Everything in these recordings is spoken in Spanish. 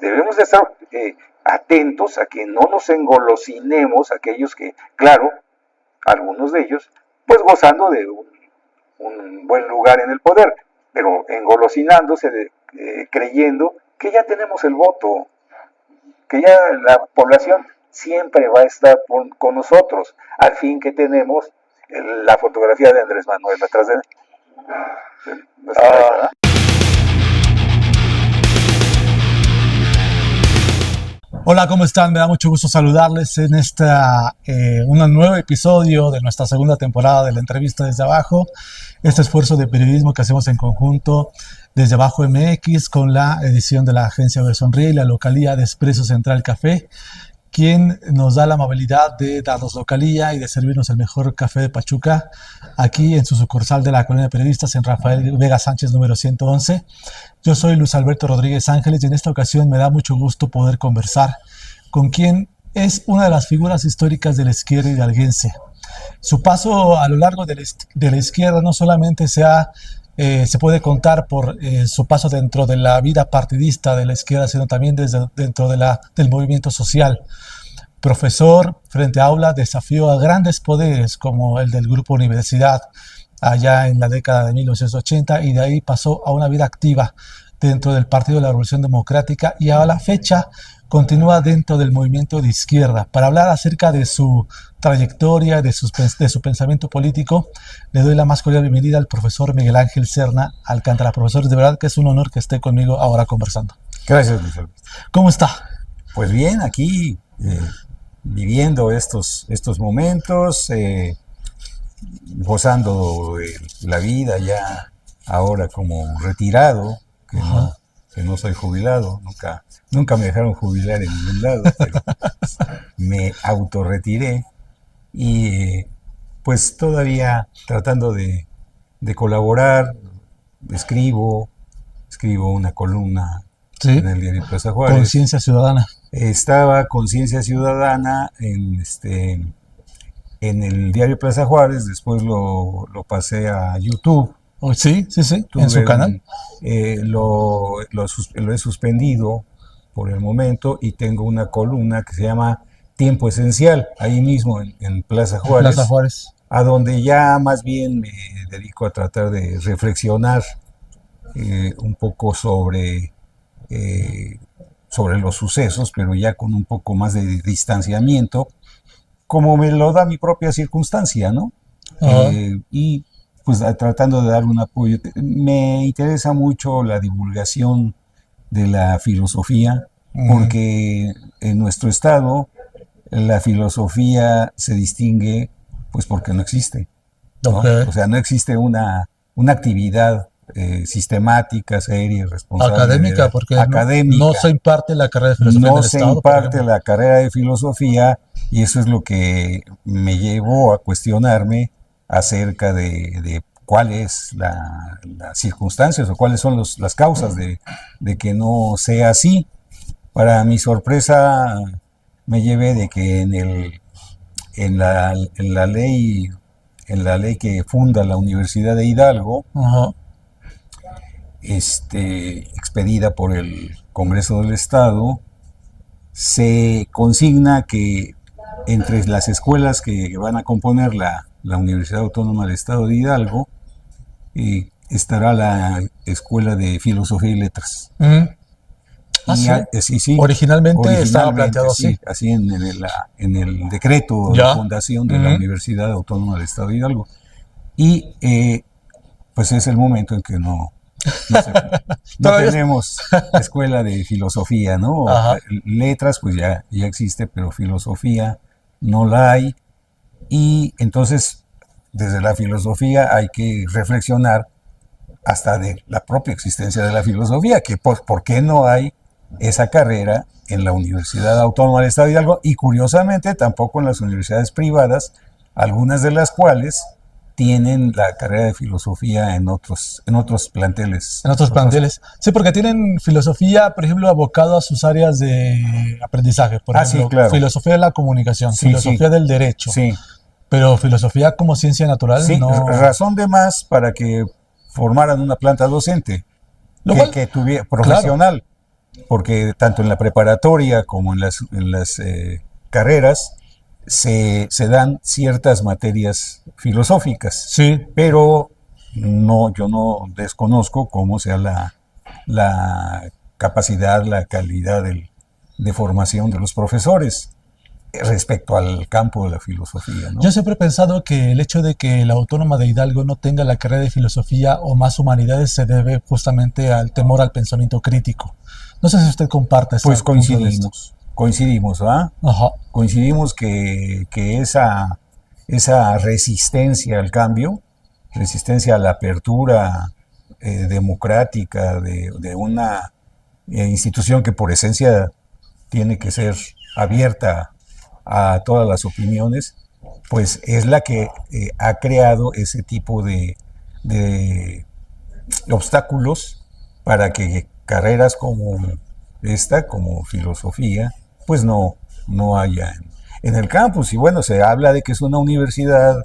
debemos de estar atentos a que no nos engolosinemos aquellos que, claro, algunos de ellos, pues gozando de un buen lugar en el poder, pero engolosinándose, creyendo que ya tenemos el voto, que ya la población siempre va a estar con nosotros, al fin que tenemos la fotografía de Andrés Manuel atrás de nuestra. Hola, ¿cómo están? Me da mucho gusto saludarles en un nuevo episodio de nuestra segunda temporada de la entrevista Desde Abajo. Este esfuerzo de periodismo que hacemos en conjunto Desde Abajo MX con la edición de la agencia Bersonríe y la localía de Expreso Central Café, quien nos da la amabilidad de darnos localía y de servirnos el mejor café de Pachuca aquí en su sucursal de la Colonia de Periodistas en Rafael Vega Sánchez número 111. Yo soy Luis Alberto Rodríguez Ángeles y en esta ocasión me da mucho gusto poder conversar con quien es una de las figuras históricas de la izquierda hidalguense. Su paso a lo largo de la izquierda no solamente se puede contar por su paso dentro de la vida partidista de la izquierda, sino también dentro del movimiento social. Profesor frente a aula, desafió a grandes poderes como el del Grupo Universidad allá en la década de 1980 y de ahí pasó a una vida activa dentro del Partido de la Revolución Democrática y a la fecha continúa dentro del movimiento de izquierda. Para hablar acerca de su trayectoria, de su pensamiento político, le doy la más cordial bienvenida al profesor Miguel Ángel Serna Alcántara. Profesor, de verdad que es un honor que esté conmigo ahora conversando. Gracias, Luis Alberto. ¿Cómo está? Pues bien, aquí viviendo estos momentos, gozando de la vida ya ahora como retirado, que no soy jubilado, nunca me dejaron jubilar en ningún lado, pero me autorretiré y pues todavía tratando de colaborar, escribo una columna en el diario Plaza Juárez. Conciencia Ciudadana. Estaba Conciencia Ciudadana en el diario Plaza Juárez, después lo pasé a YouTube. Sí, en su canal. Lo he suspendido por el momento y tengo una columna que se llama Tiempo Esencial, ahí mismo en Plaza Juárez, a donde ya más bien me dedico a tratar de reflexionar un poco sobre los sucesos, pero ya con un poco más de distanciamiento, como me lo da mi propia circunstancia, ¿no? Y pues tratando de dar un apoyo. Me interesa mucho la divulgación de la filosofía, porque en nuestro estado la filosofía se distingue pues porque no existe, ¿no? O sea, no existe una actividad sistemática, seria, responsable. Académica, porque no se imparte la carrera de filosofía en el estado. No se imparte la carrera de filosofía y eso es lo que me llevó a cuestionarme acerca de cuáles las circunstancias o cuáles son las causas de que no sea así. Para mi sorpresa me llevé de que en la ley que funda la Universidad de Hidalgo, expedida por el Congreso del Estado, se consigna que entre las escuelas que van a componer la Universidad Autónoma del Estado de Hidalgo estará la Escuela de Filosofía y Letras. Sí. Originalmente estaba planteado así. Así en el decreto de fundación de la Universidad Autónoma del Estado de Hidalgo. Y pues es el momento en que no tenemos escuela de filosofía, ¿no? Letras pues ya existe, pero filosofía no la hay. Y entonces desde la filosofía hay que reflexionar hasta de la propia existencia de la filosofía, que por qué no hay esa carrera en la Universidad Autónoma del Estado de Hidalgo y curiosamente tampoco en las universidades privadas, algunas de las cuales tienen la carrera de filosofía en otros planteles. En otros planteles. Sí, porque tienen filosofía, por ejemplo, abocado a sus áreas de aprendizaje. Por ejemplo, sí, claro. Filosofía de la comunicación, filosofía del derecho. Sí. Pero filosofía como ciencia natural, sí, no. Razón de más para que formaran una planta docente que tuviera profesional. porque tanto en la preparatoria como en las carreras se dan ciertas materias filosóficas, Sí. pero no, yo no desconozco cómo sea la capacidad, la calidad de formación de los profesores respecto al campo de la filosofía, ¿no? Yo siempre he pensado que el hecho de que la Autónoma de Hidalgo no tenga la carrera de filosofía o más humanidades se debe justamente al temor al pensamiento crítico. No sé si usted comparte ese Pues punto de esto. coincidimos, ¿verdad? Ajá. Coincidimos que esa resistencia al cambio, resistencia a la apertura democrática de una institución que por esencia tiene que ser abierta a todas las opiniones, pues es la que ha creado ese tipo de obstáculos para que carreras como esta, como filosofía, pues no haya en el campus. Y bueno, se habla de que es una universidad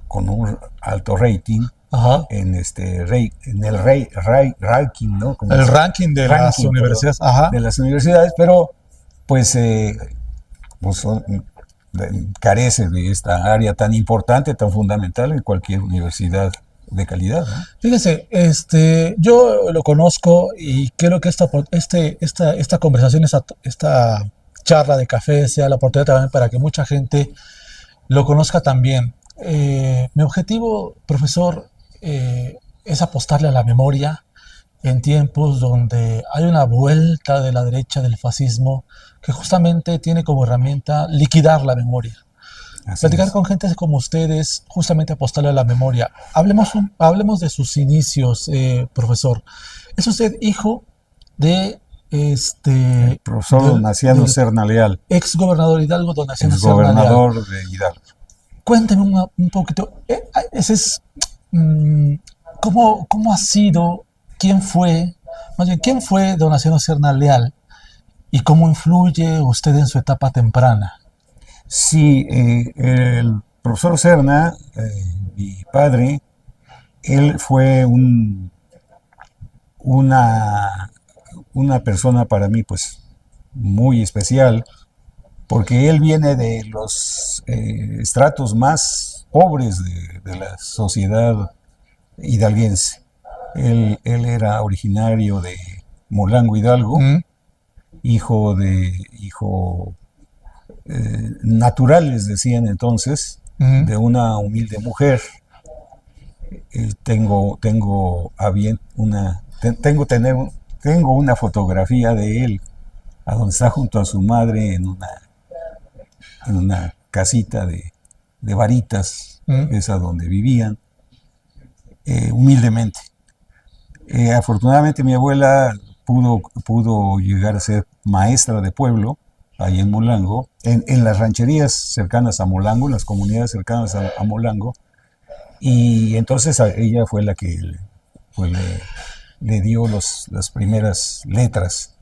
con un alto rating Ajá. en el ranking, ¿no? Como El dice, ranking de las ranking, perdón, universidades. Ajá. de las universidades, pero pues, pues carece de esta área tan importante, tan fundamental en cualquier universidad de calidad, ¿no? Fíjese, yo lo conozco y quiero que esta conversación, esta charla de café sea la oportunidad también para que mucha gente lo conozca también. Mi objetivo, profesor, es apostarle a la memoria en tiempos donde hay una vuelta de la derecha del fascismo que justamente tiene como herramienta liquidar la memoria. Así Platicar es. con gente como ustedes, justamente apostarle a la memoria. Hablemos de sus inicios, profesor. ¿Es usted hijo de El profesor Donaciano del Serna Leal, ex gobernador Hidalgo, don Naciano Serna Leal? exgobernador de Hidalgo. Cuénteme un poquito, ese es, mm, ¿cómo ha sido, quién fue, más bien, quién fue don Naciano Serna Leal y cómo influye usted en su etapa temprana? Sí, el profesor Serna, mi padre, él fue una, una persona para mí pues muy especial, porque él viene de los estratos más pobres de la sociedad hidalguense. Él era originario de Molango Hidalgo, Mm, hijo natural, les decían entonces, mm, de una humilde mujer. Tengo a bien tengo una fotografía de él a donde está junto a su madre en una casita de varitas, mm, es a donde vivían, humildemente. Afortunadamente mi abuela pudo llegar a ser maestra de pueblo, ahí en Molango, en las rancherías cercanas a Molango, en las comunidades cercanas a Molango, y entonces ella fue la que pues, le dio las primeras letras.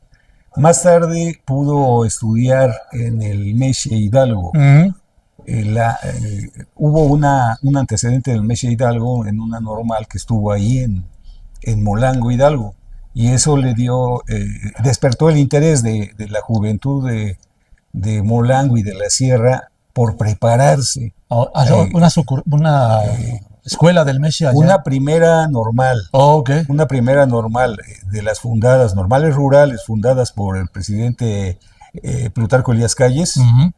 Más tarde pudo estudiar en el Meche Hidalgo. mm, Hubo un antecedente del Meche Hidalgo en una normal que estuvo ahí en Molango Hidalgo, y eso despertó el interés de la juventud de Molango y de la Sierra por prepararse. Eh, una escuela del Meshi allá. una primera normal, Oh, ok. una primera normal de las fundadas, normales rurales, fundadas por el presidente Plutarco Elías Calles, Ujú,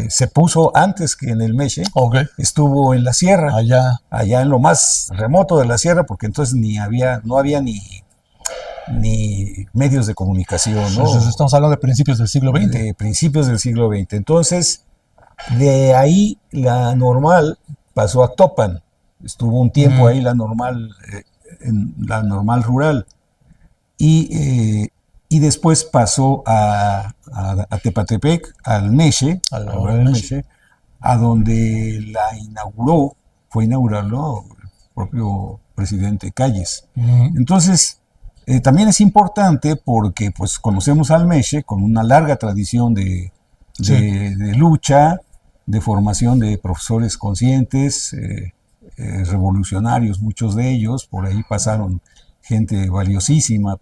se puso antes que en el Meche, ok. estuvo en la sierra, Allá. allá en lo más remoto de la sierra, porque entonces no había ni medios de comunicación, Entonces, ¿no? estamos hablando de principios del siglo XX. De principios del siglo XX. Entonces, de ahí la normal pasó a Topan. Estuvo un tiempo Mm, ahí en la normal rural. Y después pasó a Tepatepec, al Meche, al ahora el Meshi. Meche, a donde fue inaugurarlo el propio presidente Calles. Mm, Entonces, también es importante porque pues conocemos al Meche con una larga tradición sí. de lucha, de formación de profesores conscientes, revolucionarios, muchos de ellos, por ahí pasaron gente valiosísima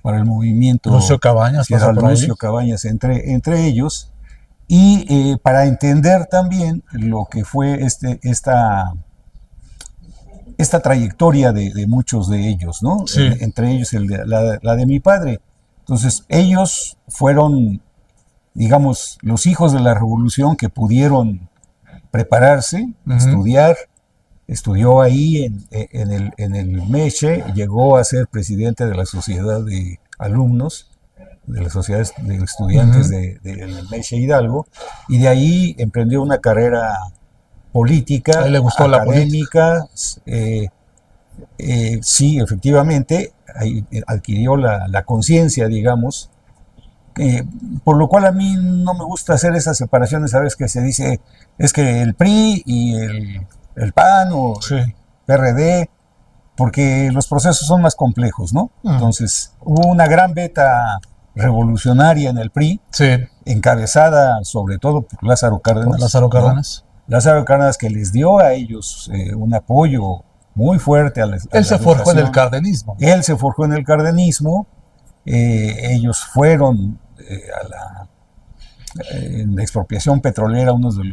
para el movimiento. Lucio Cabañas que era pasó por ahí. Lucio Cabañas entre ellos. Y para entender también lo que fue esta trayectoria de muchos de ellos, ¿no? Sí. Entre ellos la de mi padre. Entonces, ellos fueron, digamos, los hijos de la revolución que pudieron prepararse, estudiar. Estudió ahí en el MESHE, llegó a ser presidente de la sociedad de alumnos, de la sociedad de estudiantes del MESHE Hidalgo, y de ahí emprendió una carrera política, ¿A él le gustó académica. Sí, efectivamente, ahí adquirió la conciencia, digamos, por lo cual a mí no me gusta hacer esas separaciones, ¿sabes? Que se dice, es que el PRI y el PAN o el PRD, porque los procesos son más complejos, ¿no? Entonces, hubo una gran beta revolucionaria en el PRI, encabezada sobre todo por Lázaro Cárdenas. Lázaro Cárdenas. ¿No? Lázaro Cárdenas, que les dio a ellos un apoyo muy fuerte a la Él se forjó en el cardenismo. Él se forjó en el cardenismo. Ellos fueron en la expropiación petrolera unos de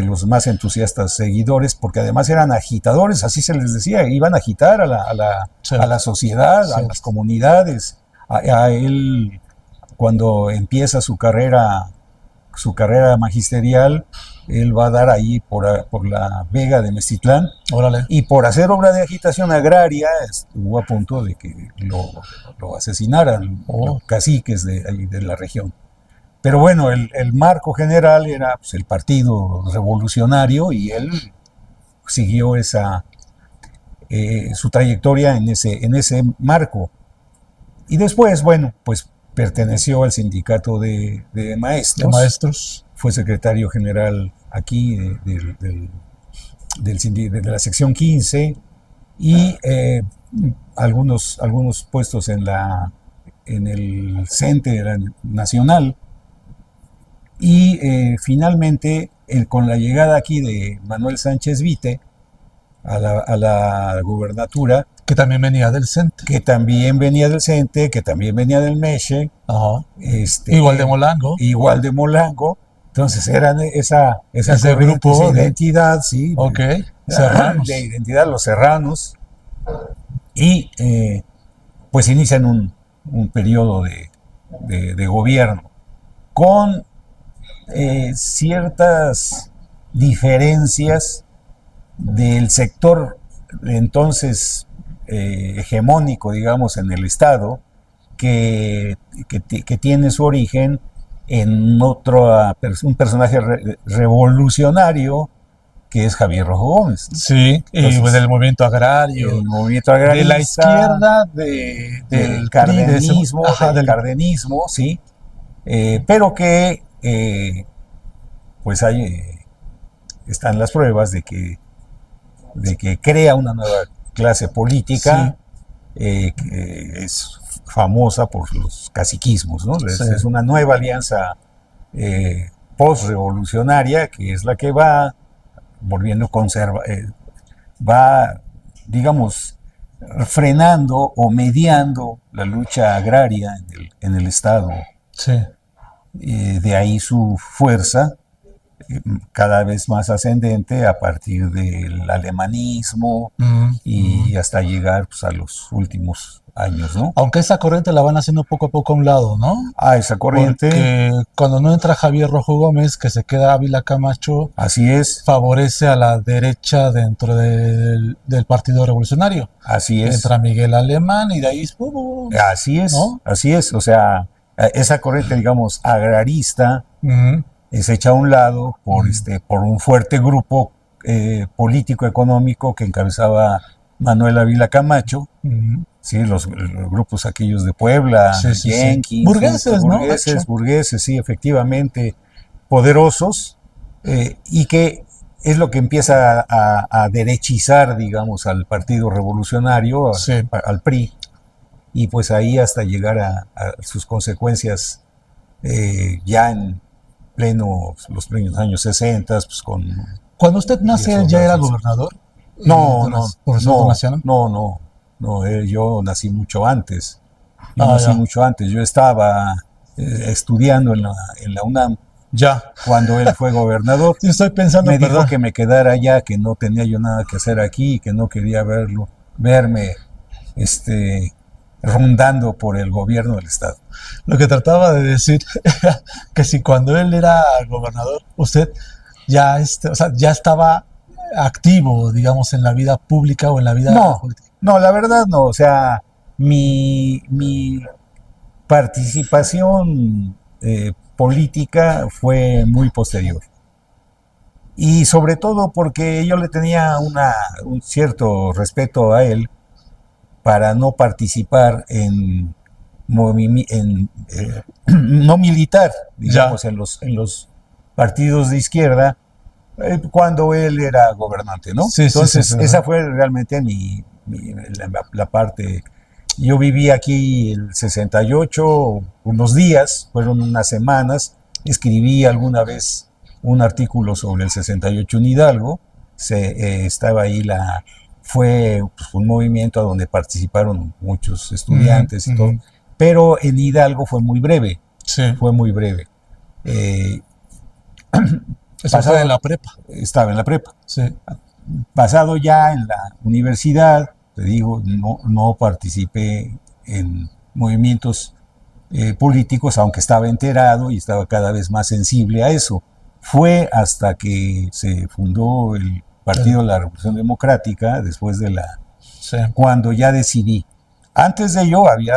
los más entusiastas seguidores, porque además eran agitadores, así se les decía, iban a agitar a la sociedad, a las comunidades. A él, cuando empieza su carrera magisterial, él va a dar ahí por la Vega de Mestitlán. Órale. Y por hacer obra de agitación agraria estuvo a punto de que lo asesinaran los caciques de la región. Pero bueno, el marco general era pues, el Partido Revolucionario, y él siguió su trayectoria en ese marco. Y después, bueno, pues perteneció al sindicato de maestros. Fue secretario general aquí de la sección 15, y algunos puestos en el CENTE nacional. Y finalmente, con la llegada aquí de Manuel Sánchez Vite a la gubernatura, que también venía del CENTE. Que también venía del CENTE, que también venía del MESHE. Igual de Molango. Igual de Molango. Entonces eran ese grupo, esa identidad, sí. Serranos. De identidad, los serranos. Y pues inician un periodo de gobierno con ciertas diferencias del sector entonces hegemónico, digamos, en el Estado, que tiene su origen en un personaje revolucionario, que es Javier Rojo Gómez. Sí, entonces, y del movimiento agrario. El movimiento agrario. De la izquierda, del cardenismo, del cardenismo, sí. Pero que, pues ahí están las pruebas de que crea una nueva clase política, que es famosa por los caciquismos, ¿no? Es una nueva alianza post-revolucionaria, que es la que va volviendo va, digamos, frenando o mediando la lucha agraria en el Estado. De ahí su fuerza, cada vez más ascendente a partir del alemanismo y hasta llegar pues, a los últimos años, ¿no? Aunque esa corriente la van haciendo poco a poco a un lado, ¿no? Esa corriente. Porque cuando no entra Javier Rojo Gómez, que se queda Ávila Camacho, así es, favorece a la derecha dentro del Partido Revolucionario. Así es. Entra Miguel Alemán y de ahí... así es, ¿no? Así es, o sea, esa corriente, digamos, agrarista, se echa a un lado por un fuerte grupo político-económico que encabezaba Manuel Ávila Camacho, sí, los grupos aquellos de Puebla, Jenkins, burgueses, ¿no? Burgueses, sí, efectivamente, poderosos, y que es lo que empieza a derechizar, digamos, al Partido Revolucionario, al PRI, y pues ahí hasta llegar a sus consecuencias ya en los plenos años 60, pues con... Cuando usted nace, ¿él ya era gobernador? No, yo nací mucho antes. Yo nací mucho antes. Yo estaba estudiando en la UNAM cuando él fue gobernador. Sí, estoy pensando, me dijo que me quedara allá, que no tenía yo nada que hacer aquí, que no quería verme rondando por el gobierno del estado. Lo que trataba de decir era que si cuando él era gobernador, usted ya, o sea, ya estaba activo, digamos, en la vida pública o en la vida política. No, la verdad no. O sea, mi participación política fue muy posterior. Y sobre todo porque yo le tenía un cierto respeto a él para no participar en no militar, digamos, en los partidos de izquierda cuando él era gobernante, ¿no? Sí, entonces sí, esa fue realmente la parte. Yo viví aquí el 68, unos días, fueron unas semanas, escribí alguna vez un artículo sobre el 68 en Hidalgo, estaba ahí fue pues, un movimiento donde participaron muchos estudiantes y todo, pero en Hidalgo fue muy breve, fue muy breve. Estaba en la prepa. Estaba en la prepa. Sí. Pasado ya en la universidad, te digo, no participé en movimientos políticos, aunque estaba enterado y estaba cada vez más sensible a eso. Fue hasta que se fundó el Partido de la Revolución Democrática, después de cuando ya decidí. Antes de ello había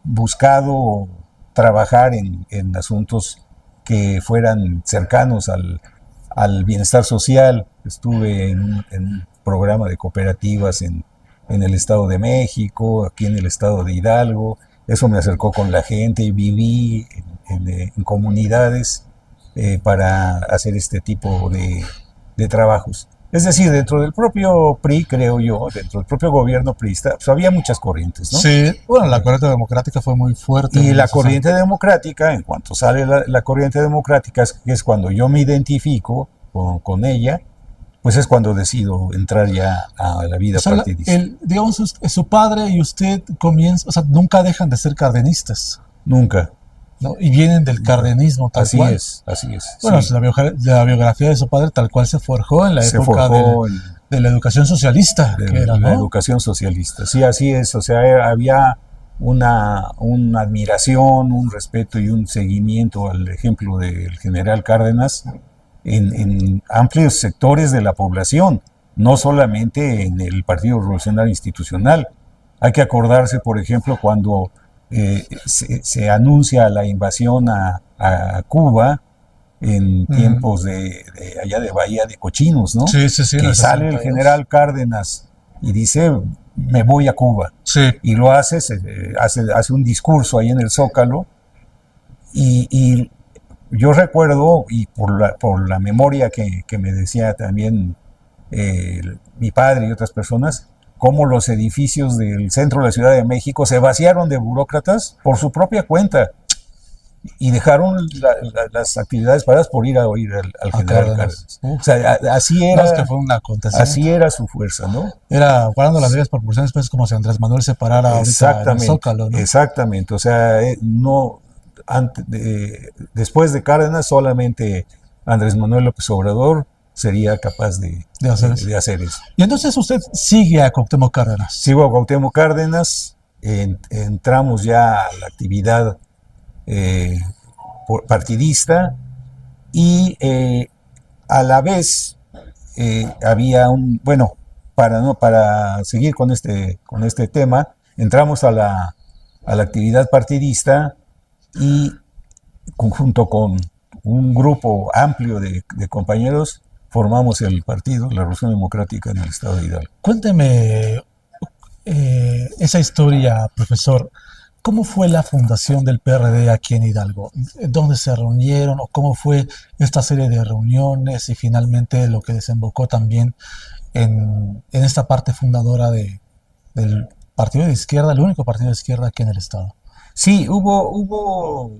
buscado trabajar en asuntos que fueran cercanos al bienestar social. Estuve en un programa de cooperativas en el Estado de México, aquí en el Estado de Hidalgo. Eso me acercó con la gente y viví en comunidades para hacer este tipo de trabajos. Es decir, dentro del propio PRI, creo yo, dentro del propio gobierno priista, pues había muchas corrientes, ¿no? Sí, bueno, la corriente democrática fue muy fuerte. Y la corriente democrática, en cuanto sale la corriente democrática, que es cuando yo me identifico con ella, pues es cuando decido entrar ya a la vida partidista. Digamos, su padre y usted comienzan, o sea, nunca dejan de ser cardenistas. Nunca. ¿No? Y vienen del cardenismo tal cual. Así es. Bueno, sí. La biografía de su padre tal cual se forjó en la época de la educación socialista. La educación socialista, sí, así es. O sea, había una admiración, un respeto y un seguimiento al ejemplo del general Cárdenas en amplios sectores de la población, no solamente en el Partido Revolucionario Institucional. Hay que acordarse, por ejemplo, cuando se anuncia la invasión a Cuba en tiempos de allá de Bahía de Cochinos, ¿no? Sí, que sale el general Cárdenas y dice, me voy a Cuba. Sí. Y lo hace un discurso ahí en el Zócalo y yo recuerdo, y por la memoria que me decía también mi padre y otras personas, cómo los edificios del centro de la Ciudad de México se vaciaron de burócratas por su propia cuenta y dejaron las actividades paradas por ir a oír al general Cárdenas. O sea, así era. No, es que fue un acontecimiento. Así era su fuerza, ¿no? Era guardando las debidas proporciones, pues como si Andrés Manuel se parara ahorita en el Zócalo, ¿no? Exactamente. O sea, después de Cárdenas, solamente Andrés Manuel López Obrador sería capaz de hacer eso. Y entonces usted sigue a Cuauhtémoc Cárdenas. Sigo a Cuauhtémoc Cárdenas, entramos ya a la actividad partidista y a la vez había para seguir con este tema, entramos a la actividad partidista y junto con un grupo amplio de compañeros formamos el partido, la Revolución Democrática en el Estado de Hidalgo. Cuénteme esa historia, profesor. ¿Cómo fue la fundación del PRD aquí en Hidalgo? ¿Dónde se reunieron o cómo fue esta serie de reuniones y finalmente lo que desembocó también en esta parte fundadora del partido de izquierda, el único partido de izquierda aquí en el Estado? Sí, hubo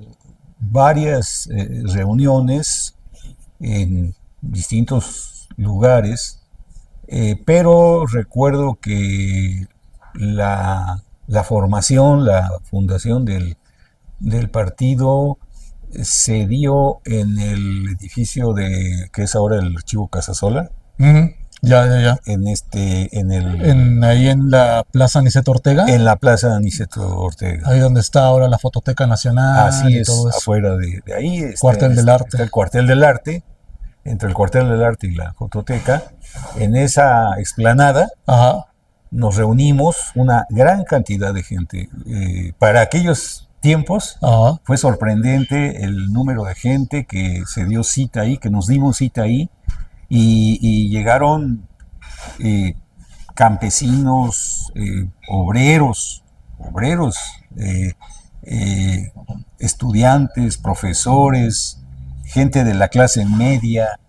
varias reuniones en distintos lugares, pero recuerdo que la la formación, la fundación del partido se dio en el edificio que es ahora el Archivo Casasola, Ujú. Ya. Ahí en la Plaza Niceto Ortega, en la Plaza Aniceto Ortega. ahí donde está ahora la Fototeca Nacional Así y es, todo eso. afuera de ahí Cuartel del Arte. está el Cuartel del Arte, entre el Cuartel del Arte y la Fototeca. En esa explanada Ajá. nos reunimos una gran cantidad de gente. Para aquellos tiempos Ajá. fue sorprendente el número de gente que se dio cita ahí, que nos dimos cita ahí, y llegaron campesinos, obreros, eh, eh, estudiantes, profesores, gente de la clase media.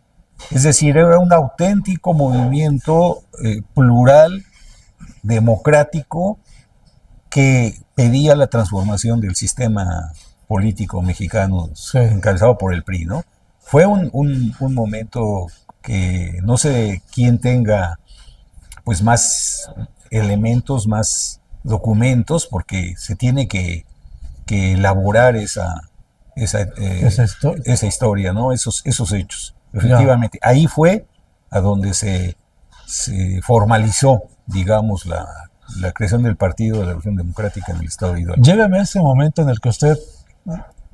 Es decir, era un auténtico movimiento plural, democrático, que pedía la transformación del sistema político mexicano, Sí. encabezado por el PRI, ¿no? Fue un momento que no sé quién tenga pues más elementos, más documentos, porque se tiene que elaborar esa historia, ¿no? Esos hechos. Efectivamente, ahí fue a donde se formalizó, digamos, la creación del Partido de la Revolución Democrática en el Estado de Hidalgo. Lléveme a ese momento en el que usted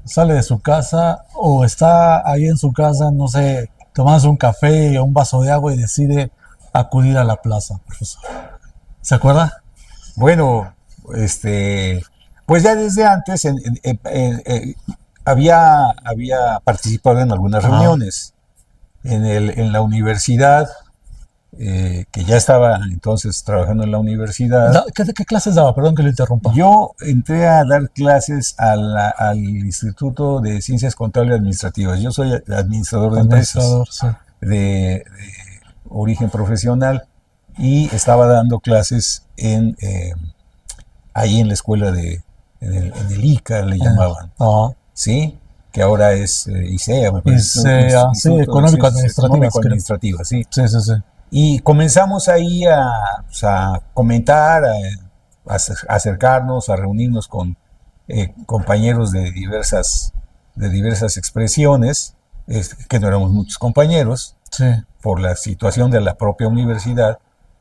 sale de su casa o está ahí en su casa, no sé, tomándose un café o un vaso de agua y decide acudir a la plaza, profesor. ¿Se acuerda? Bueno, pues ya desde antes había participado en algunas reuniones en la universidad, que ya estaba entonces trabajando en la universidad. ¿Qué clases daba? Perdón que lo interrumpa. Yo entré a dar clases al Instituto de Ciencias Contables y Administrativas. Yo soy administrador de empresas, Sí. de origen profesional, y estaba dando clases ahí en la escuela en el ICA le llamaban, ¿sí? Que ahora es ICEA, me parece. ICEA, sí, Económico-Administrativa, sí. Sí. Y comenzamos ahí a comentar, a acercarnos, a reunirnos con compañeros de diversas expresiones, que no éramos muchos compañeros, sí, por la situación de la propia universidad,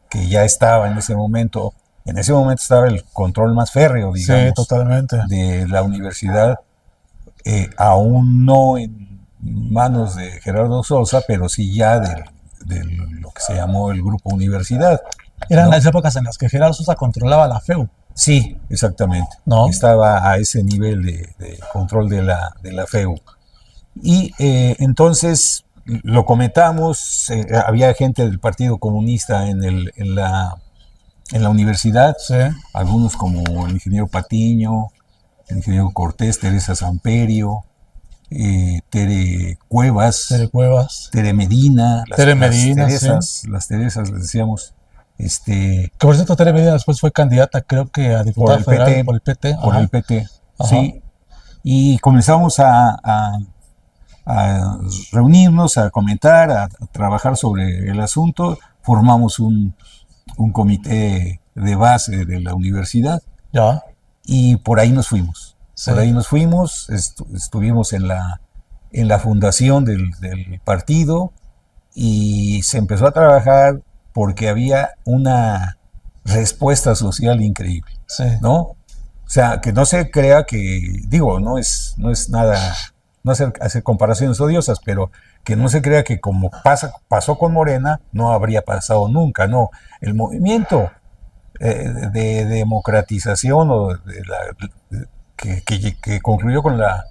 que ya estaba en ese momento estaba el control más férreo, digamos, sí, totalmente, de la universidad, aún no en manos de Gerardo Sosa, pero sí ya de lo que se llamó el Grupo Universidad. Eran las épocas en las que Gerardo Sosa controlaba la FEU. Sí, exactamente. ¿No? Estaba a ese nivel de control de la FEU. Y entonces lo comentamos, había gente del Partido Comunista en la universidad, sí, algunos como el ingeniero Patiño, el ingeniero Cortés, Teresa Samperio, Tere Cuevas, Tere Medina, las Teresas, les decíamos. Que por cierto, Tere Medina después fue candidata, creo que a diputada federal por el PT. Por el PT, sí. Y comenzamos a reunirnos, a comentar, a trabajar sobre el asunto. Formamos un comité de base de la universidad. Ya. Y por ahí nos fuimos. Sí. Por ahí nos fuimos, estuvimos en la fundación del partido, y se empezó a trabajar porque había una respuesta social increíble, sí, ¿no? O sea, que no se crea que, digo, no es nada, no hacer comparaciones odiosas, pero que no se crea que como pasó con Morena, no habría pasado nunca, no. El movimiento de democratización que concluyó con la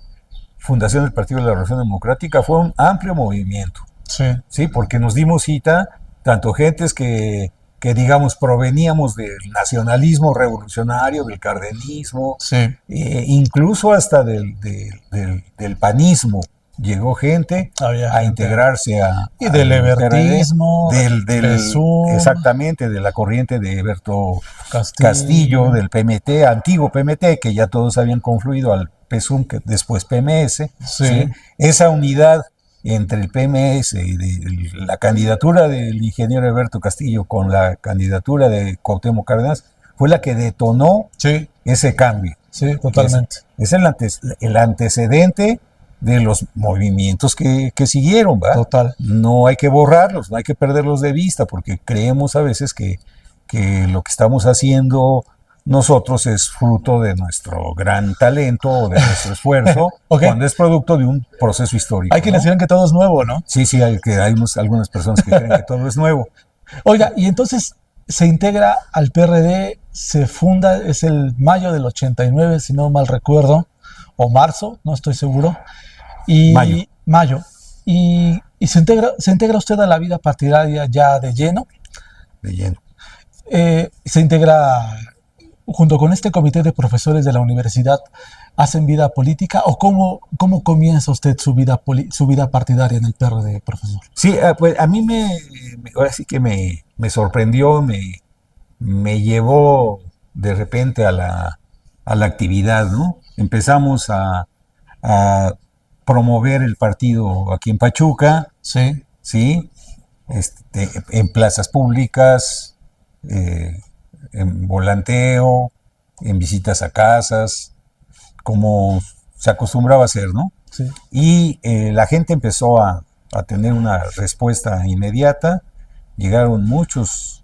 fundación del Partido de la Revolución Democrática fue un amplio movimiento. Sí. Sí, porque nos dimos cita, tanto gentes que digamos proveníamos del nacionalismo revolucionario, del cardenismo, sí, incluso hasta del panismo. Llegó gente a integrarse y del evertismo, exactamente, de la corriente de Eberto Castillo, del PMT, antiguo PMT, que ya todos habían confluido al PSUM, que después PMS. Sí. ¿Sí? Esa unidad entre el PMS y la candidatura del ingeniero Eberto Castillo con la candidatura de Cuauhtémoc Cárdenas fue la que detonó Sí, ese cambio. sí, totalmente. Es el antecedente de los movimientos que siguieron, ¿va? Total. No hay que borrarlos, no hay que perderlos de vista, porque creemos a veces que lo que estamos haciendo nosotros es fruto de nuestro gran talento o de nuestro esfuerzo, Ok. cuando es producto de un proceso histórico. Hay quienes ¿no? dirán que todo es nuevo, ¿no? Sí, sí, algunas personas que creen que todo es nuevo. Oiga, y entonces se integra al PRD, se funda, es el mayo del 89, si no mal recuerdo, o marzo, no estoy seguro, Mayo. y mayo, y se integra usted a la vida partidaria ya de lleno, De lleno. se integra junto con este comité de profesores de la universidad, hacen vida política, o cómo comienza usted su vida partidaria en el PRD, profesor. Sí, pues a mí ahora sí que me sorprendió, me llevó de repente a la actividad, ¿no? Empezamos a promover el partido aquí en Pachuca, Sí, ¿sí? En plazas públicas, en volanteo, en visitas a casas, como se acostumbraba a hacer, ¿no? sí, Y la gente empezó a tener una respuesta inmediata. Llegaron muchos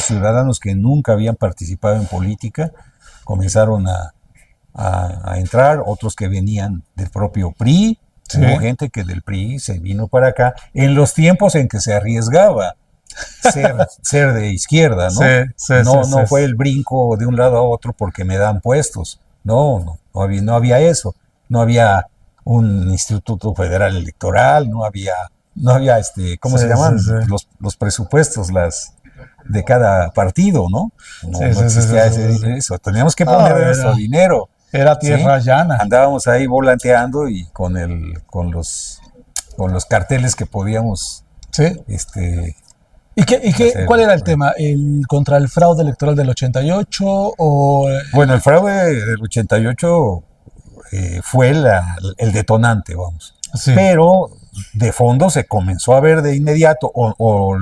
ciudadanos que nunca habían participado en política, comenzaron a entrar, otros que venían del propio PRI. sí. Hubo gente que del PRI se vino para acá en los tiempos en que se arriesgaba ser de izquierda, ¿no? Sí, sí, No, sí, no sí, fue sí. el brinco de un lado a otro porque me dan puestos. No había eso. No había un instituto federal electoral, no había ¿cómo Sí, se llaman? sí, sí. Los presupuestos, de cada partido, ¿no? Sí, No sí, sí, sí, existía sí, sí. eso. Teníamos que Ah, poner de nuestro dinero, era ¿sí? tierra llana. Andábamos ahí volanteando y con los carteles que podíamos, Sí. este, ¿Y hacer. cuál era el tema? ¿Contra el fraude electoral del 88 o...? Bueno, el fraude del 88 fue el detonante, vamos. Sí, Pero de fondo se comenzó a ver de inmediato o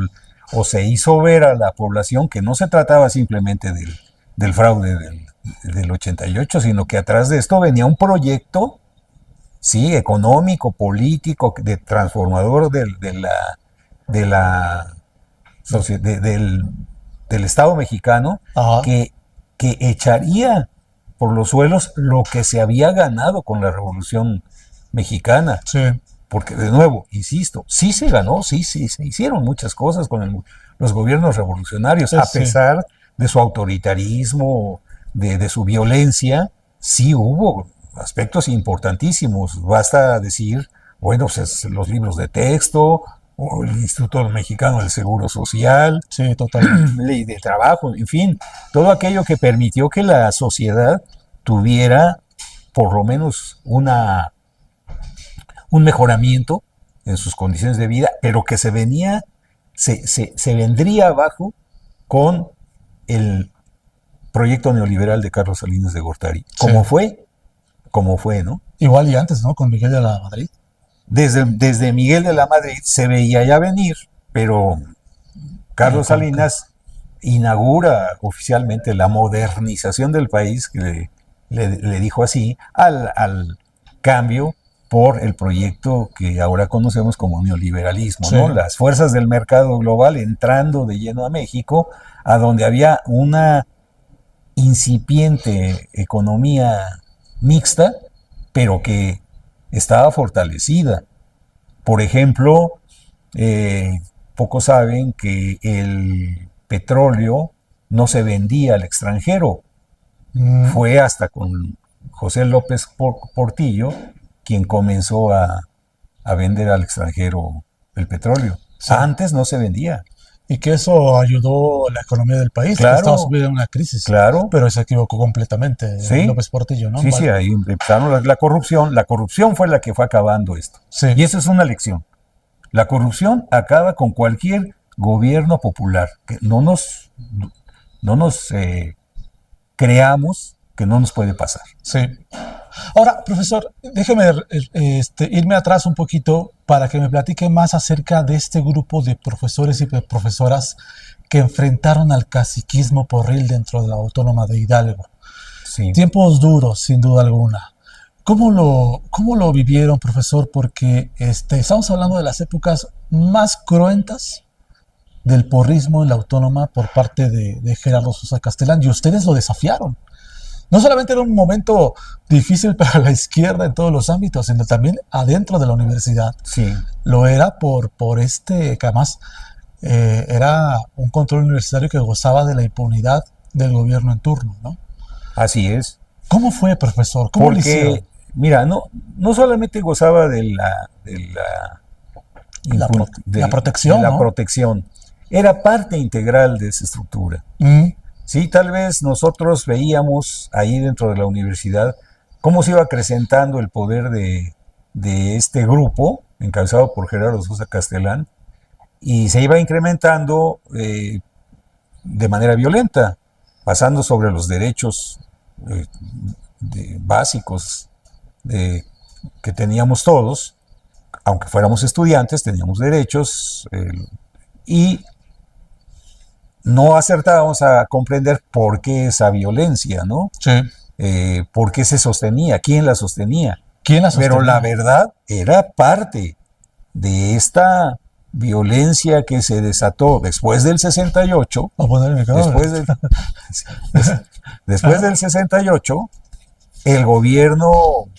se hizo ver a la población que no se trataba simplemente del fraude del 88, sino que atrás de esto venía un proyecto, sí, económico, político, transformador de la del Estado mexicano, ajá, que echaría por los suelos lo que se había ganado con la Revolución Mexicana. sí, Porque, de nuevo, insisto, sí se ganó, sí se hicieron muchas cosas con los gobiernos revolucionarios, sí, a sí. pesar de su autoritarismo, de su violencia, sí hubo aspectos importantísimos. Basta decir, bueno, pues los libros de texto, o el Instituto Mexicano del Seguro Social, Sí, totalmente. ley de trabajo, en fin, todo aquello que permitió que la sociedad tuviera por lo menos un mejoramiento en sus condiciones de vida, pero que se vendría abajo con el proyecto neoliberal de Carlos Salinas de Gortari. Sí. Como fue, ¿no? Igual y antes, ¿no? Con Miguel de la Madrid. Desde Miguel de la Madrid se veía ya venir, pero Carlos Salinas inaugura oficialmente la modernización del país, que le dijo así, al cambio por el proyecto que ahora conocemos como neoliberalismo, Sí. ¿no? Las fuerzas del mercado global entrando de lleno a México, a donde había una incipiente economía mixta, pero que estaba fortalecida. Por ejemplo, pocos saben que el petróleo no se vendía al extranjero. Fue hasta con José López Portillo quien comenzó a vender al extranjero el petróleo. Sí. Antes no se vendía. Y que eso ayudó a la economía del país, Claro, que estaba subiendo en una crisis. claro. Pero se equivocó completamente Sí. López Portillo, ¿no? Sí, sí, ahí empezaron la corrupción. La corrupción fue la que fue acabando esto. Sí. Y eso es una lección. La corrupción acaba con cualquier gobierno popular. Que no nos creamos que no nos puede pasar. Sí. Ahora, profesor, déjeme irme atrás un poquito para que me platique más acerca de este grupo de profesores y de profesoras que enfrentaron al caciquismo porril dentro de la Autónoma de Hidalgo. Sí. Tiempos duros, sin duda alguna. ¿Cómo lo vivieron, profesor? Porque estamos hablando de las épocas más cruentas del porrismo en la Autónoma por parte de Gerardo Sosa Castellán, y ustedes lo desafiaron. No solamente era un momento difícil para la izquierda en todos los ámbitos, sino también adentro de la universidad. Sí. Lo era que además era un control universitario que gozaba de la impunidad del gobierno en turno, ¿no? Así es. ¿Cómo fue, profesor? ¿Cómo lo hicieron? Porque, mira, no solamente gozaba de la protección, la ¿no? protección, era parte integral de esa estructura. Sí, tal vez nosotros veíamos ahí dentro de la universidad cómo se iba acrecentando el poder de este grupo, encabezado por Gerardo Sosa Castellán, y se iba incrementando de manera violenta, pasando sobre los derechos básicos que teníamos todos, aunque fuéramos estudiantes, teníamos derechos, y no acertábamos a comprender por qué esa violencia, ¿no? Sí. ¿Por qué se sostenía? ¿Quién la sostenía? ¿Quién la sostenía? Pero la verdad era parte de esta violencia que se desató después del 68. Después del 68, el gobierno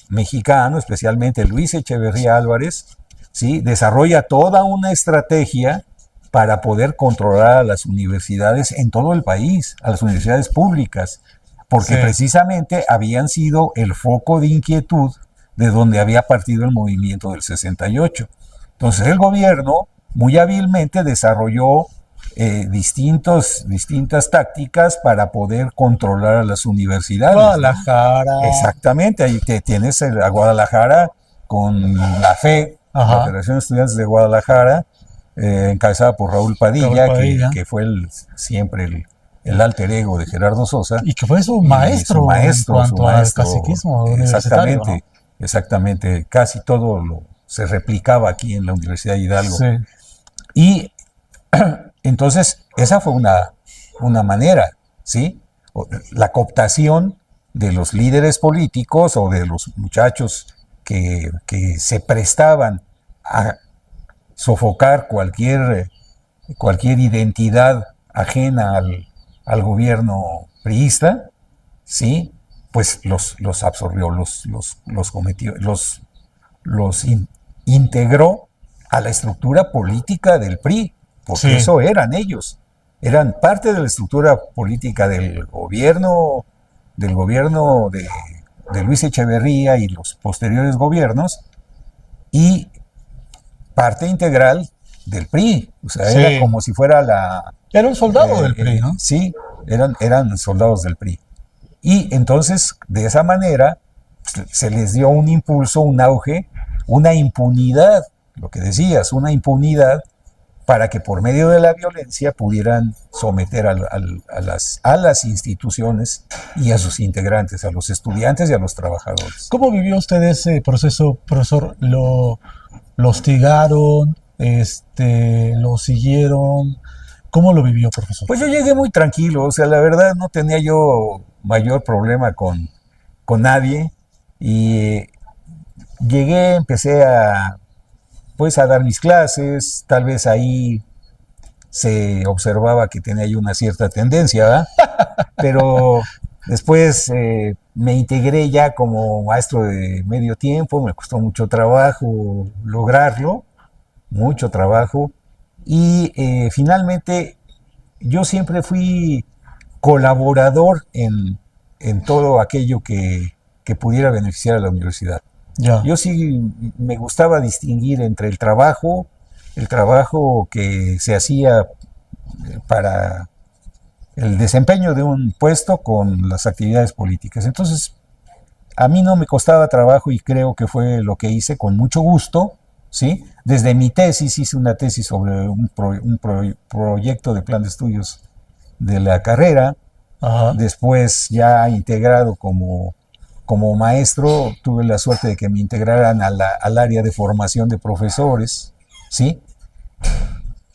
mexicano, especialmente Luis Echeverría Álvarez, ¿sí?, desarrolla toda una estrategia para poder controlar a las universidades en todo el país, a las universidades públicas, porque precisamente habían sido el foco de inquietud de donde había partido el movimiento del 68. Entonces el gobierno muy hábilmente desarrolló distintas tácticas para poder controlar a las universidades. Guadalajara. ¿No? Exactamente, ahí tienes a Guadalajara con la FED, la Federación de Estudiantes de Guadalajara, encabezada por Raúl Padilla, que fue siempre el alter ego de Gerardo Sosa. Y que fue su maestro, en cuanto al caciquismo universitario. Exactamente. Casi todo se replicaba aquí en la Universidad de Hidalgo. Sí. Y entonces, esa fue una manera, ¿sí? La cooptación de los líderes políticos o de los muchachos que se prestaban a sofocar cualquier identidad ajena al gobierno priista, ¿sí? Pues los absorbió, los cometió, los integró a la estructura política del PRI, porque eso eran ellos, eran parte de la estructura política del gobierno de Luis Echeverría y los posteriores gobiernos, y parte integral del PRI, o sea, era como si fuera Era un soldado del PRI, ¿no? Sí, eran soldados del PRI. Y entonces, de esa manera, se les dio un impulso, un auge, una impunidad, lo que decías, una impunidad para que por medio de la violencia pudieran someter a las instituciones y a sus integrantes, a los estudiantes y a los trabajadores. ¿Cómo vivió usted ese proceso, profesor? ¿Lo hostigaron? ¿Lo siguieron? ¿Cómo lo vivió, profesor? Pues yo llegué muy tranquilo, o sea, la verdad no tenía yo mayor problema con nadie, y llegué, empecé a dar mis clases, tal vez ahí se observaba que tenía yo una cierta tendencia, ¿verdad? Pero después me integré ya como maestro de medio tiempo, me costó mucho trabajo lograrlo, mucho trabajo, y finalmente yo siempre fui colaborador en todo aquello que pudiera beneficiar a la universidad. Yo sí me gustaba distinguir entre el trabajo que se hacía para el desempeño de un puesto con las actividades políticas. Entonces, a mí no me costaba trabajo, y creo que fue lo que hice con mucho gusto, ¿sí? Desde mi tesis, hice una tesis sobre un proyecto de plan de estudios de la carrera. Después, ya integrado como como maestro tuve la suerte de que me integraran al área de formación de profesores, ¿sí?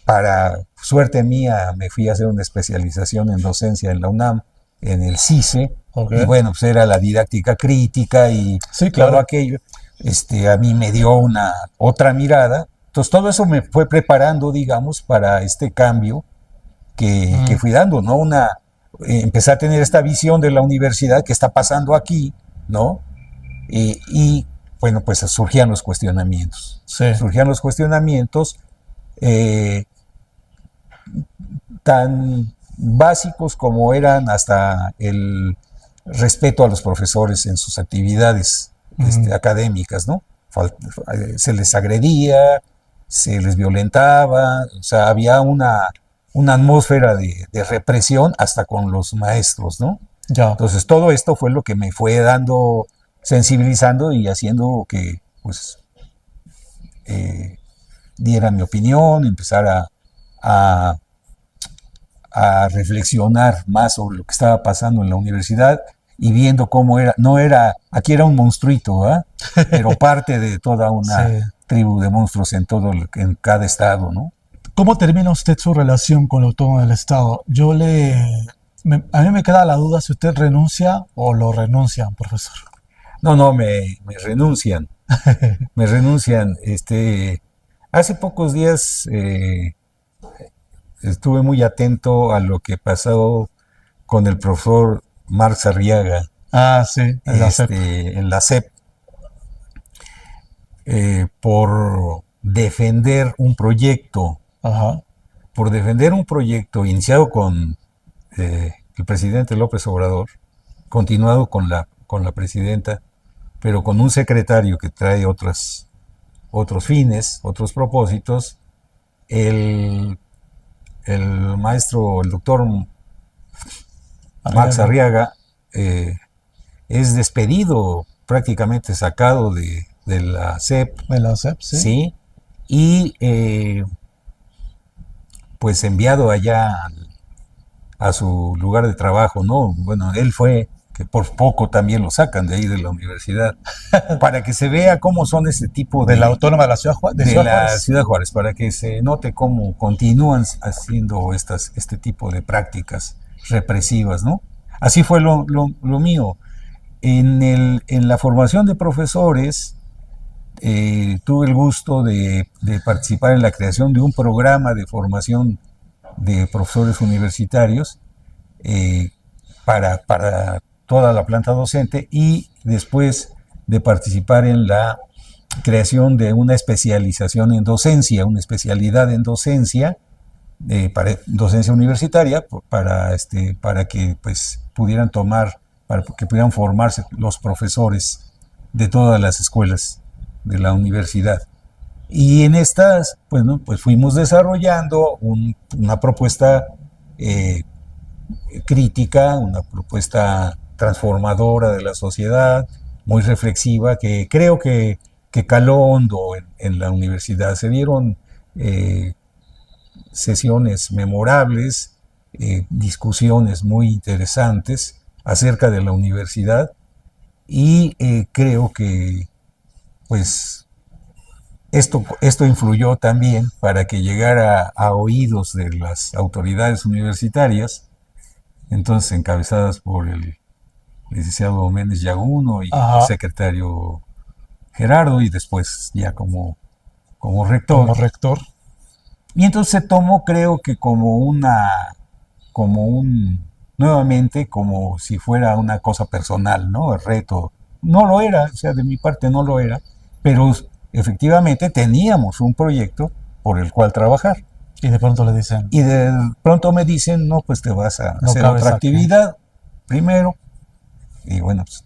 Para suerte mía me fui a hacer una especialización en docencia en la UNAM, en el CICE, Okay. y bueno, pues era la didáctica crítica y Sí, todo claro. aquello. A mí me dio una otra mirada. Entonces todo eso me fue preparando, digamos, para este cambio que fui dando, ¿no? Empecé a tener esta visión de la universidad que está pasando aquí, ¿no? Bueno, pues surgían los cuestionamientos. Sí. Surgían los cuestionamientos eh, tan básicos como eran hasta el respeto a los profesores en sus actividades académicas, ¿no? Se les agredía, se les violentaba, o sea, había una atmósfera de represión hasta con los maestros, ¿no? Ya. Entonces todo esto fue lo que me fue dando, sensibilizando y haciendo que, pues, diera mi opinión, empezara a reflexionar más sobre lo que estaba pasando en la universidad y viendo cómo era, no era, aquí era un monstruito, ¿eh? Pero parte de toda una Sí. tribu de monstruos en cada estado, ¿no? ¿Cómo termina usted su relación con el autónomo del Estado? A mí me queda la duda si usted renuncia o lo renuncian, profesor. No, me renuncian. Me renuncian. Hace pocos días estuve muy atento a lo que pasó con el profesor Marx Arriaga Ah, sí, en la SEP. en la SEP por defender un proyecto, Ajá. Iniciado con el presidente López Obrador, continuado con la presidenta, pero con un secretario que trae otros fines, otros propósitos. El maestro, el doctor Max Arriaga, es despedido, prácticamente sacado de la SEP. De la SEP, sí. Sí, y pues enviado allá a su lugar de trabajo, ¿no? Bueno, él fue, que por poco también lo sacan de ahí de la universidad, para que se vea cómo son este tipo de la Autónoma de la Ciudad Juárez. de la Ciudad Juárez, para que se note cómo continúan haciendo este tipo de prácticas represivas, ¿no? Así fue lo mío. En la formación de profesores, tuve el gusto de participar en la creación de un programa de formación de profesores universitarios para toda la planta docente, y después de participar en la creación de una especialización en docencia, una especialidad en docencia, para docencia universitaria, para que pues para que pudieran formarse los profesores de todas las escuelas de la universidad. Y en estas, pues, ¿no? Pues fuimos desarrollando una propuesta crítica, una propuesta transformadora de la sociedad, muy reflexiva, que creo que caló hondo en la universidad. Se dieron sesiones memorables, discusiones muy interesantes acerca de la universidad, y creo que pues esto influyó también para que llegara a oídos de las autoridades universitarias, entonces encabezadas por el licenciado Méndez Yaguno y el secretario Gerardo, y después ya como rector. Como rector. Y entonces se tomó, creo que nuevamente, como si fuera una cosa personal, ¿no? El reto. No lo era, o sea, de mi parte no lo era, pero efectivamente teníamos un proyecto por el cual trabajar. Y de pronto le dicen. Y de pronto me dicen, no, pues te vas a hacer otra actividad primero. Y bueno, pues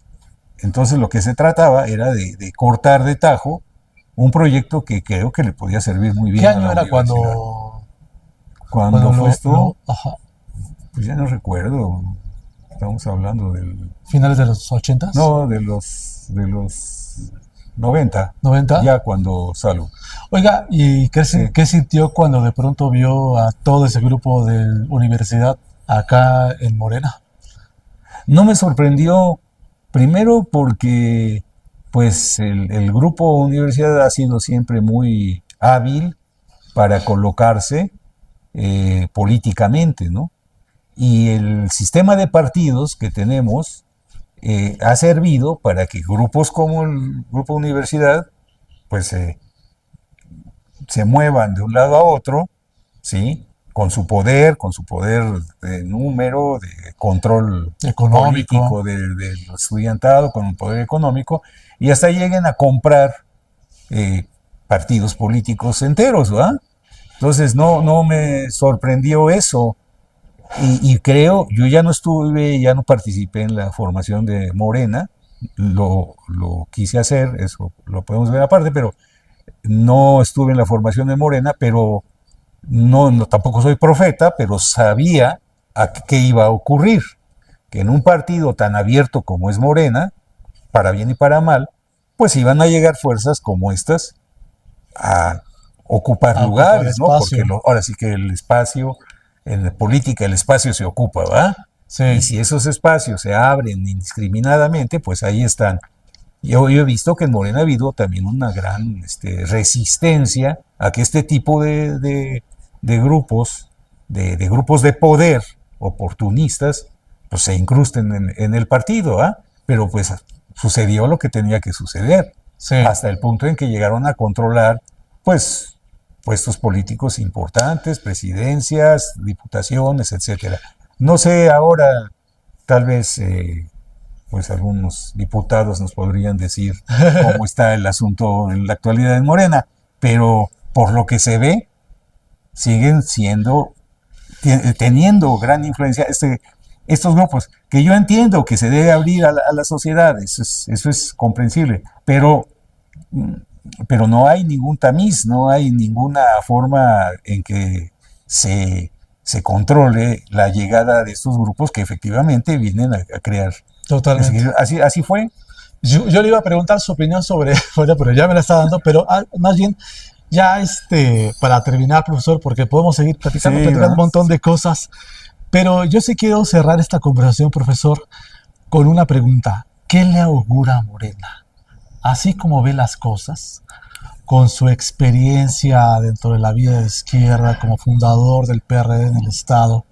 entonces lo que se trataba era de cortar de tajo un proyecto que creo que le podía servir muy bien. ¿Qué año era cuando fue esto? Pues ya no recuerdo. Estamos hablando del... ¿Finales de los 80s? No, de los 90. ¿90? Ya cuando salgo. Oiga, ¿y qué sintió cuando de pronto vio a todo ese grupo de universidad acá en Morena? No me sorprendió Primero porque pues el grupo universidad ha sido siempre muy hábil para colocarse políticamente, ¿no? Y el sistema de partidos que tenemos ha servido para que grupos como el Grupo Universidad pues se muevan de un lado a otro, ¿sí? Con su poder de número, de control Económico. político del estudiantado, con un poder económico, y hasta lleguen a comprar eh, partidos políticos enteros, ¿verdad? Entonces no me sorprendió eso. Y creo, yo ya no estuve, ya no participé en la formación de Morena, lo quise hacer, eso lo podemos ver aparte, pero no estuve en la formación de Morena, pero tampoco soy profeta, pero sabía a qué iba a ocurrir, que en un partido tan abierto como es Morena, para bien y para mal, pues iban a llegar fuerzas como estas a ocupar A ocupar lugares, ¿no? Porque espacio. ahora sí que el espacio, en la política el espacio se ocupa, ¿verdad? Y Sí, si esos espacios se abren indiscriminadamente, pues ahí están. Yo he visto que en Morena ha habido también una gran resistencia a que este tipo de grupos, de grupos de poder oportunistas, pues se incrusten en el partido, ¿ah? Pero pues sucedió lo que tenía que suceder, sí. hasta el punto en que llegaron a controlar, pues, puestos políticos importantes, presidencias, diputaciones, etcétera. No sé ahora, tal vez pues algunos diputados nos podrían decir cómo está el asunto en la actualidad en Morena, pero por lo que se ve, siguen siendo, teniendo gran influencia estos grupos, que yo entiendo que se debe abrir a la sociedad, eso es comprensible, pero no hay ningún tamiz, no hay ninguna forma en que se controle la llegada de estos grupos que efectivamente vienen a crear. Totalmente. Así fue. Yo le iba a preguntar su opinión sobre, bueno, pero ya me la está dando, pero más bien, ya para terminar, profesor, porque podemos seguir platicando, Sí, platicando un ¿verdad? montón de cosas, pero yo sí quiero cerrar esta conversación, profesor, con una pregunta. ¿Qué le augura a Morena? Así como ve las cosas, con su experiencia dentro de la vida de izquierda, como fundador del PRD en el Estado,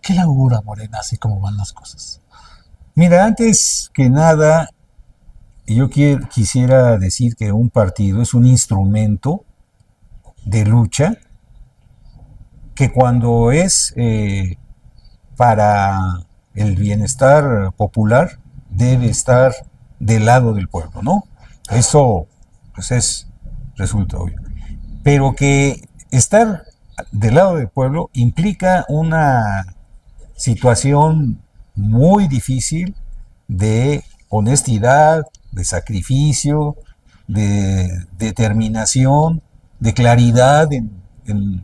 ¿qué le augura a Morena así como van las cosas? Mira, antes que nada, quisiera decir que un partido es un instrumento de lucha que cuando es para el bienestar popular debe estar del lado del pueblo, ¿no? Eso pues resulta obvio. Pero que estar del lado del pueblo implica una situación muy difícil de honestidad, de sacrificio, de determinación, de claridad en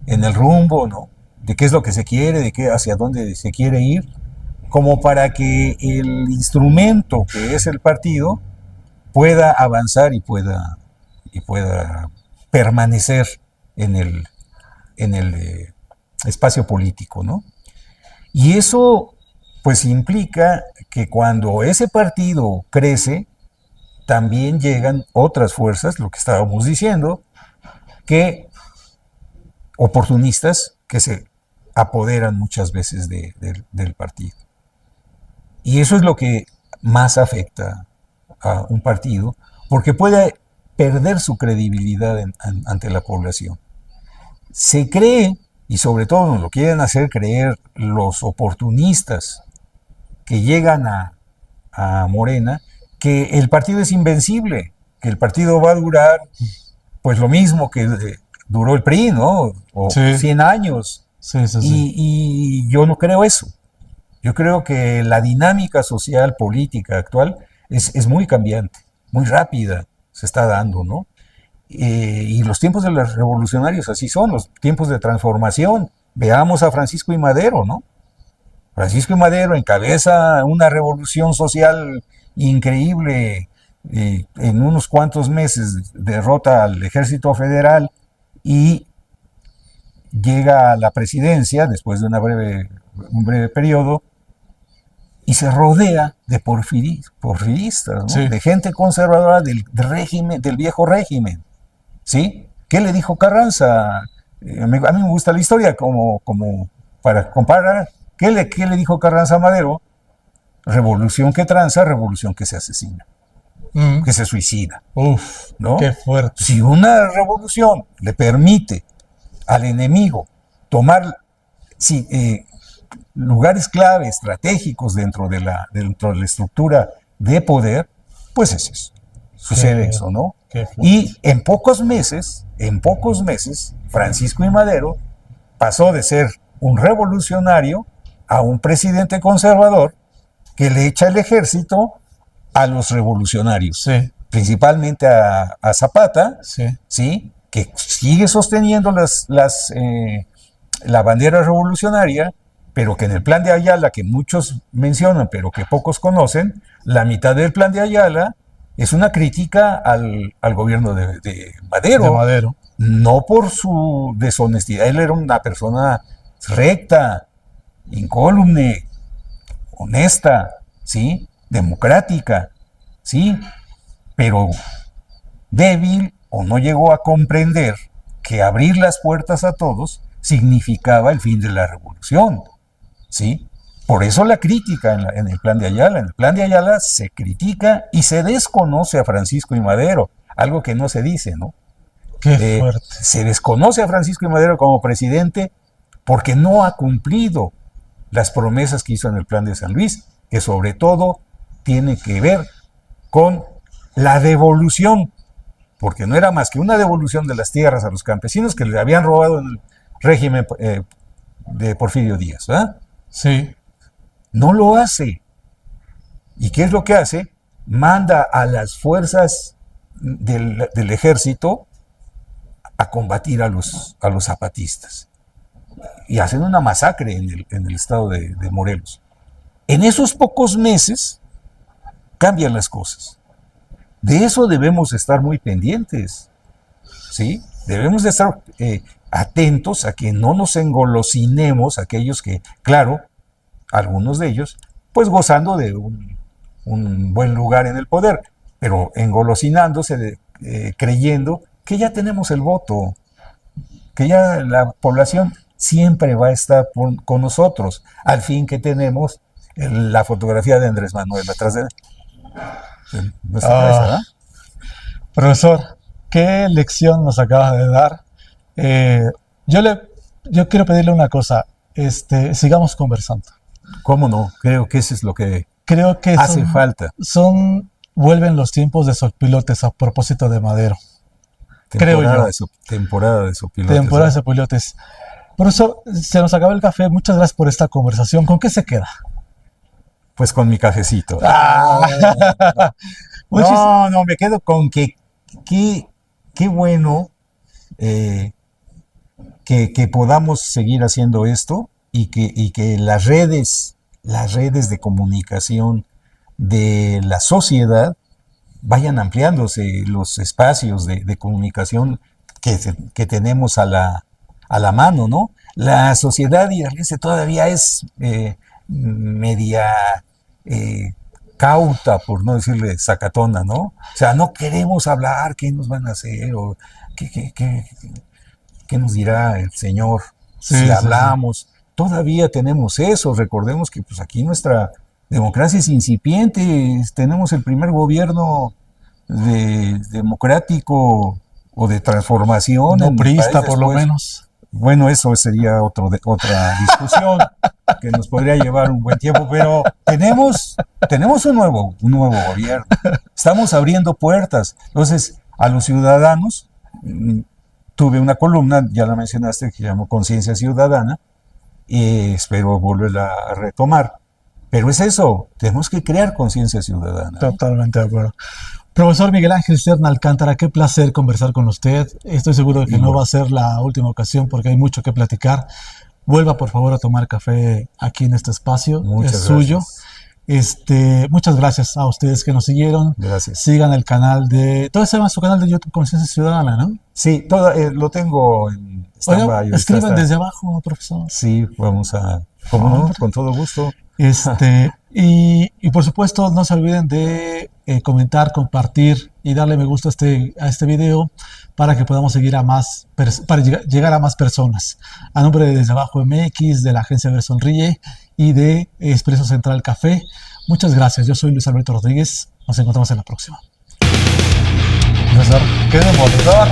el rumbo, ¿no? De qué es lo que se quiere, de qué hacia dónde se quiere ir, como para que el instrumento que es el partido pueda avanzar y pueda permanecer en en el espacio político, ¿no? Y eso pues implica que cuando ese partido crece, también llegan otras fuerzas, lo que estábamos diciendo, que oportunistas que se apoderan muchas veces del partido. Y eso es lo que más afecta a un partido, porque puede perder su credibilidad ante la población. Se cree, y sobre todo nos lo quieren hacer creer los oportunistas que llegan a Morena, que el partido es invencible, que el partido va a durar pues lo mismo que duró el PRI, ¿no? O Sí, 100 años. sí, sí, sí. Y yo no creo eso. Yo creo que la dinámica social, política actual es muy cambiante, muy rápida se está dando, ¿no? Y los tiempos de los revolucionarios así son, los tiempos de transformación. Veamos a Francisco I. Madero, ¿no? Francisco I. Madero encabeza una revolución social increíble, en unos cuantos meses derrota al ejército federal y llega a la presidencia después de un breve periodo y se rodea de porfiristas, ¿no? Sí. De gente conservadora del régimen, del viejo régimen, ¿sí? ¿Qué le dijo Carranza? A mí me gusta la historia como para comparar. ¿Qué le dijo Carranza a Madero? Revolución que tranza, revolución que se asesina, que se suicida, Uf, ¿no? qué fuerte. Si una revolución le permite al enemigo tomar lugares clave, estratégicos dentro de la estructura de poder, pues es eso. Sucede eso, ¿no? Y en pocos meses, Francisco I. Madero pasó de ser un revolucionario a un presidente conservador que le echa el ejército a los revolucionarios, Sí. principalmente a Zapata, Sí. ¿sí? Que sigue sosteniendo la bandera revolucionaria, pero que en el plan de Ayala, que muchos mencionan, pero que pocos conocen, la mitad del plan de Ayala es una crítica al gobierno de Madero. De Madero. No por su deshonestidad, él era una persona recta, incólume, honesta, ¿sí? Democrática, ¿sí? Pero débil o no llegó a comprender que abrir las puertas a todos significaba el fin de la revolución, ¿sí? Por eso la crítica en el plan de Ayala. En el plan de Ayala se critica y se desconoce a Francisco I. Madero, algo que no se dice, ¿no? Qué fuerte. Se desconoce a Francisco I. Madero como presidente porque no ha cumplido las promesas que hizo en el plan de San Luis, que sobre todo tiene que ver con la devolución, porque no era más que una devolución de las tierras a los campesinos que le habían robado en el régimen de Porfirio Díaz, ¿verdad? Sí. No lo hace. ¿Y qué es lo que hace? Manda a las fuerzas del ejército a combatir a los zapatistas. Y hacen una masacre en el estado de Morelos. En esos pocos meses cambian las cosas. De eso debemos estar muy pendientes, ¿sí? Debemos de estar atentos a que no nos engolosinemos aquellos que, claro, algunos de ellos, pues gozando de un buen lugar en el poder, pero engolosinándose, creyendo que ya tenemos el voto, que ya la población siempre va a estar con nosotros, al fin que tenemos la fotografía de Andrés Manuel atrás de nuestra cabeza, ¿verdad? Profesor, qué lección nos acaba de dar. Yo quiero pedirle una cosa, sigamos conversando. ¿Cómo no? Creo que eso es lo que hace falta. Vuelven los tiempos de sopilotes a propósito de Madero. Temporada de sopilotes. Temporada de sopilotes. Profesor, se nos acaba el café. Muchas gracias por esta conversación. ¿Con qué se queda? Pues con mi cafecito. No, no, me quedo con que qué bueno que podamos seguir haciendo esto y que las redes de comunicación de la sociedad vayan ampliándose, los espacios de comunicación que tenemos a la mano, ¿no? La sociedad hidalguense todavía es media cauta, por no decirle sacatona, ¿no? O sea, no queremos hablar qué nos van a hacer o qué nos dirá el Señor si hablamos. Todavía tenemos eso. Recordemos que pues aquí nuestra democracia es incipiente. Tenemos el primer gobierno democrático o de transformación. No priista, por lo menos. Bueno, eso sería otra discusión que nos podría llevar un buen tiempo, pero tenemos un nuevo gobierno. Estamos abriendo puertas. Entonces, a los ciudadanos, tuve una columna, ya la mencionaste, que se llamó Conciencia Ciudadana, y espero volverla a retomar. Pero es eso, tenemos que crear conciencia ciudadana. Totalmente de acuerdo. Profesor Miguel Ángel Serna Alcántara, qué placer conversar con usted. Estoy seguro de que no va a ser la última ocasión porque hay mucho que platicar. Vuelva por favor a tomar café aquí en este espacio. Muchas es suyo. gracias. Muchas gracias a ustedes que nos siguieron. Gracias. Sigan el canal de... ¿Todavía se llama su canal de YouTube Conciencia Ciudadana, no? Sí, lo tengo en Oiga, stand-by. escriban desde abajo, profesor. Sí, vamos a... ¿Cómo no? Con todo gusto. Y por supuesto, no se olviden de comentar, compartir y darle me gusta a este video para que podamos seguir para llegar a más personas. A nombre de Desde Abajo MX, de la agencia Ver Sonríe y de Expreso Central Café, muchas gracias. Yo soy Luis Alberto Rodríguez. Nos encontramos en la próxima. Profesor, qué demoledor.